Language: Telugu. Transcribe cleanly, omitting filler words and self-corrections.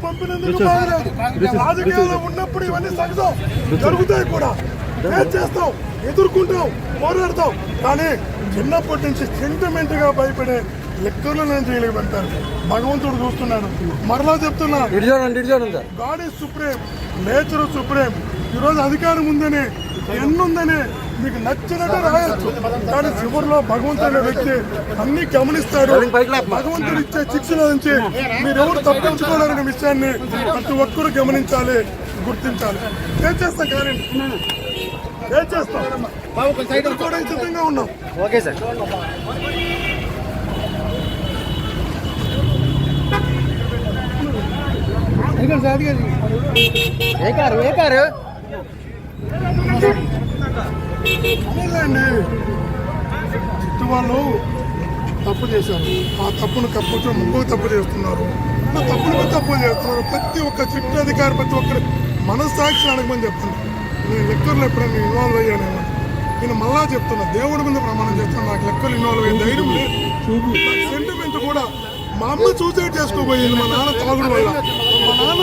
పంపినందుకు బాగలేదు. రాజకీయాల్లో ఉన్నప్పుడు ఇవన్నీ సహజం, జరుగుతాయి కూడా. చేస్తాం, ఎదుర్కొంటాం, పోరాడతాం. కానీ చిన్నప్పటి నుంచి సెంటిమెంట్ గా భయపడే లెక్కలు నేను జైలుకి పెడతాను. భగవంతుడు చూస్తున్నాడు. మరలా చెప్తున్నా, God is supreme, nature supreme. ఈరోజు అధికారం ఉందని, ఎన్నుందని మీకు నచ్చినట్టు రాయొచ్చు. కానీ చివరిలో భగవంతుడు వ్యక్తి అన్ని గమనిస్తాడు. భగవంతుడు ఇచ్చే శిక్షణ నుంచి మీరెవరు తప్పించుకోలేరనే విషయాన్ని ప్రతి ఒక్కరూ గమనించాలి, గుర్తించాలి. ఏం చేస్తాం కానీ ఏం చేస్తాం కూడా సిద్ధంగా ఉన్నాం. Okay sir. అదేలేండి, చిట్టు వాళ్ళు తప్పు చేశారు. ఆ తప్పును కప్పుతో ఇంకొక తప్పు చేస్తున్నారు. తప్పులు తప్పు చేస్తున్నారు. ప్రతి ఒక్క చిట్టు అధికారి, ప్రతి ఒక్కరి మనస్సాక్షి అడగమని చెప్పండి. నేను లెక్కర్లు ఎప్పుడైనా ఇన్వాల్వ్ అయ్యానేమో. నేను మళ్ళా చెప్తున్నా, దేవుడి మీద ప్రమాణం చేస్తాను, నాకు లెక్కలు ఇన్వాల్వ్ అయ్యే ధైర్యం లేదు. సెంటిమెంట్ కూడా, మా అమ్మ సూసైడ్ చేసుకోబోయింది మా నాన్న తాగుడు వల్ల. మా నాన్న